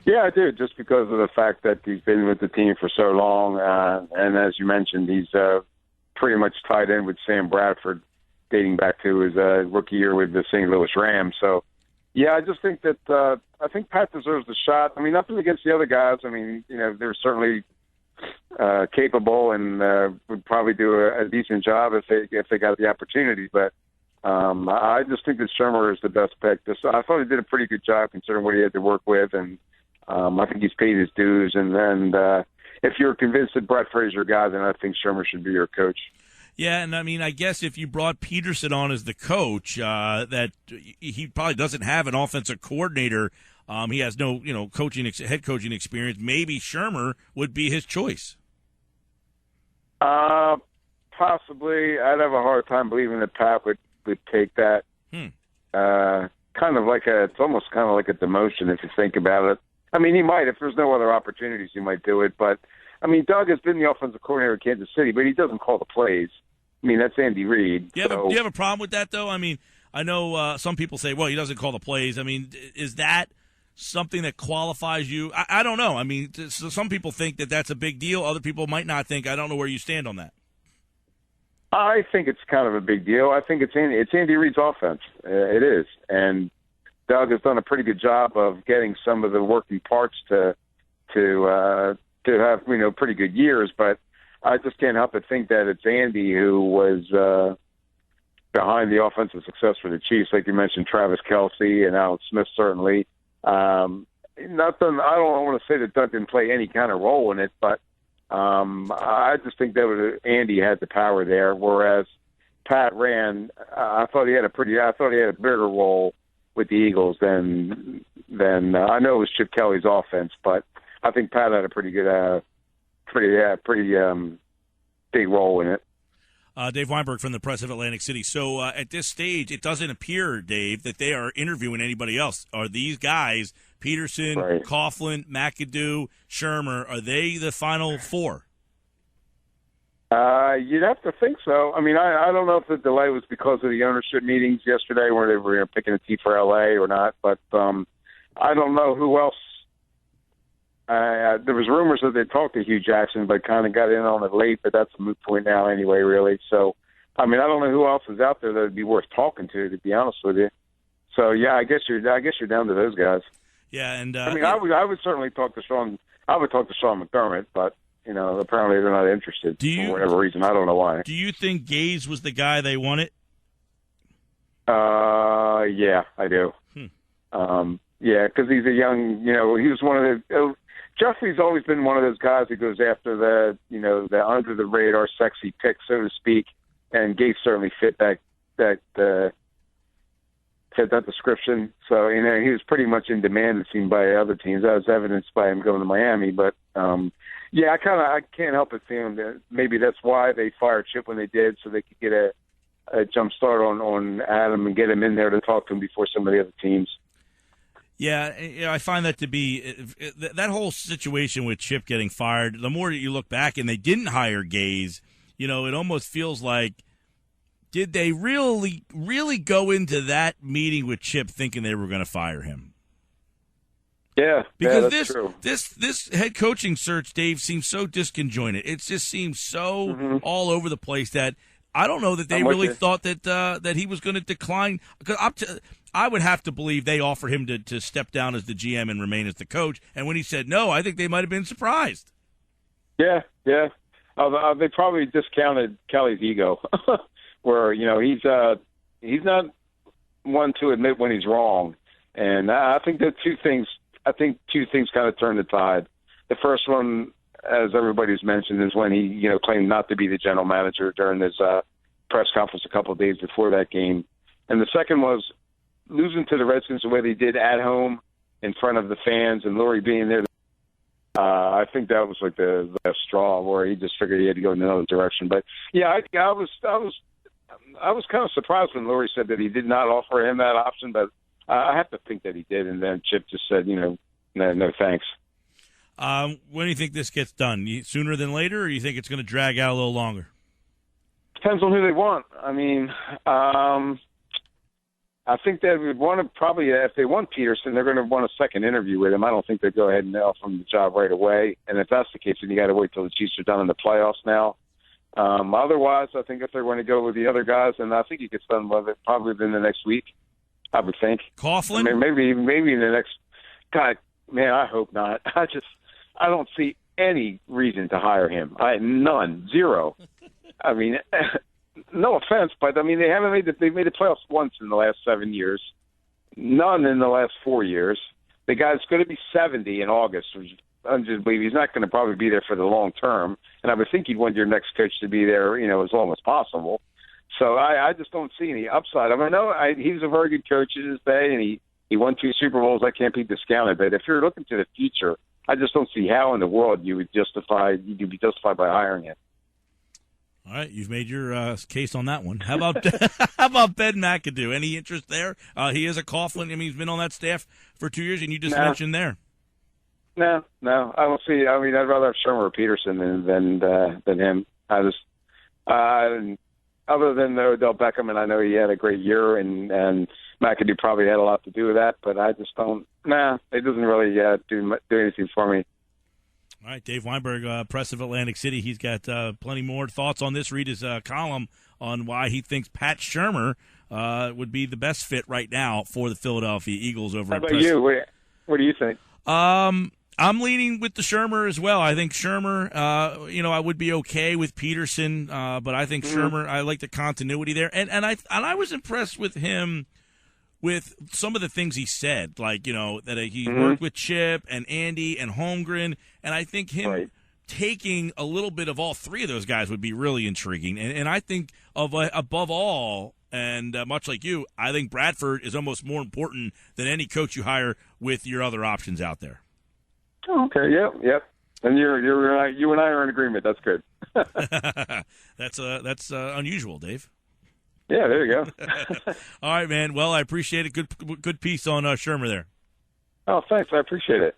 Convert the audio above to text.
Yeah, I do, just because of the fact that he's been with the team for so long. And as you mentioned, he's pretty much tied in with Sam Bradford dating back to his rookie year with the St. Louis Rams. So, yeah, I just think that I think Pat deserves the shot. I mean, nothing against the other guys. I mean, they're certainly capable and would probably do a decent job if they got the opportunity. But I just think that Shurmur is the best pick. I thought he did a pretty good job considering what he had to work with, and I think he's paid his dues. And then if you're convinced that Brett Fraser guy, then I think Shurmur should be your coach. Yeah, and I mean, I guess if you brought Peterson on as the coach, that he probably doesn't have an offensive coordinator. He has no, head coaching experience. Maybe Shurmur would be his choice. Possibly. I'd have a hard time believing that Pat would take that. It's almost kind of like a demotion if you think about it. I mean, he might. If there's no other opportunities, he might do it. But, I mean, Doug has been the offensive coordinator of Kansas City, but he doesn't call the plays. I mean, that's Andy Reid. Do you have a problem with that, though? I mean, I know some people say, well, he doesn't call the plays. I mean, is that something that qualifies you? I don't know. I mean, so some people think that that's a big deal. Other people might not think. I don't know where you stand on that. I think it's kind of a big deal. I think it's Andy Reid's offense. It is. And Doug has done a pretty good job of getting some of the working parts to have, pretty good years. But I just can't help but think that it's Andy who was behind the offensive success for the Chiefs. Like you mentioned, Travis Kelce and Alex Smith, certainly. I don't want to say that Doug didn't play any kind of role in it, but I just think that Andy had the power there, whereas Pat ran. I thought he had a bigger role with the Eagles than I know it was Chip Kelly's offense, but I think Pat had a pretty good, big role in it. Dave Weinberg from the Press of Atlantic City. So at this stage, it doesn't appear, Dave, that they are interviewing anybody else. Are these guys, Peterson, right, Coughlin, McAdoo, Shurmur, are they the final four? You'd have to think so. I mean, I don't know if the delay was because of the ownership meetings yesterday where they were picking a team for L.A. or not, but I don't know who else. There was rumors that they talked to Hugh Jackson, but kind of got in on it late, but that's a moot point now anyway, really. So, I mean, I don't know who else is out there that would be worth talking to be honest with you. So, yeah, I guess you're down to those guys. Yeah, and I mean, I would certainly talk to Sean. I would talk to Sean McDermott, but apparently they're not interested for whatever reason. I don't know why. Do you think Gaze was the guy they wanted? Yeah, I do. Yeah, because he's a young. He was one of the. Jeffrey's always been one of those guys who goes after the under the radar sexy pick, so to speak, and Gates certainly fit that description. So he was pretty much in demand, it seemed, by other teams. That was evidenced by him going to Miami. But yeah, I can't help but think that maybe that's why they fired Chip when they did, so they could get a jump start on Adam and get him in there to talk to him before some of the other teams. Yeah, I find that to be that whole situation with Chip getting fired. The more that you look back and they didn't hire Gaze, it almost feels like, did they really, really go into that meeting with Chip thinking they were going to fire him? Yeah, because that's true. This head coaching search, Dave, seems so disconjointed. It just seems so all over the place that I don't know that they really thought that he was going to decline. Because I would have to believe they offered him to step down as the GM and remain as the coach. And when he said no, I think they might have been surprised. Yeah. They probably discounted Kelly's ego, where he's not one to admit when he's wrong. And I think that two things kind of turned the tide. The first one, as everybody's mentioned, is when he claimed not to be the general manager during his press conference a couple of days before that game. And the second was losing to the Redskins the way they did at home in front of the fans and Lurie being there. I think that was like the last straw where he just figured he had to go in another direction. But yeah, I was kind of surprised when Lurie said that he did not offer him that option, but I have to think that he did. And then Chip just said, no thanks. When do you think this gets done? Sooner than later, or you think it's going to drag out a little longer? Depends on who they want. I mean, I think they would want to probably, if they want Peterson, they're going to want a second interview with him. I don't think they'd go ahead and nail him the job right away. And if that's the case, then you got to wait till the Chiefs are done in the playoffs now. Otherwise, I think if they're going to go with the other guys, and I think he gets done with it probably within the next week, I would think. Coughlin? I mean, maybe in the next. God, man, I hope not. I don't see any reason to hire him. None, zero. I mean, no offense, but I mean they've made the playoffs once in the last 7 years, none in the last 4 years. The guy's going to be 70 in August, which I just believe he's not going to probably be there for the long term. And I would think you'd want your next coach to be there, as long as possible. So I just don't see any upside. I mean, he was a very good coach in his day, and he won 2 Super Bowls. That can't be discounted. But if you're looking to the future, I just don't see how in the world you'd be justified by hiring him. All right, you've made your case on that one. How about Ben McAdoo? Any interest there? He is a Coughlin. I mean, he's been on that staff for 2 years, and you just mentioned there. No, I don't see. I mean, I'd rather have Shurmur or Peterson than him. Other than Odell Beckham, and I know he had a great year, and McAdoo probably had a lot to do with that, but I just don't. It doesn't really do anything for me. All right, Dave Weinberg, Press of Atlantic City. He's got plenty more thoughts on this. Read his column on why he thinks Pat Shurmur would be the best fit right now for the Philadelphia Eagles over How at about Press. you? What do you think? I'm leaning with the Shurmur as well. I think Shurmur, I would be okay with Peterson, but I think Shurmur, I like the continuity there. And I was impressed with him with some of the things he said, like, that he worked with Chip and Andy and Holmgren, and I think him taking a little bit of all three of those guys would be really intriguing. And I think above all, and much like you, I think Bradford is almost more important than any coach you hire with your other options out there. Oh, okay. Yep. And you and I are in agreement. That's good. That's unusual, Dave. Yeah, there you go. All right, man. Well, I appreciate it. Good piece on Shurmur there. Oh, thanks. I appreciate it.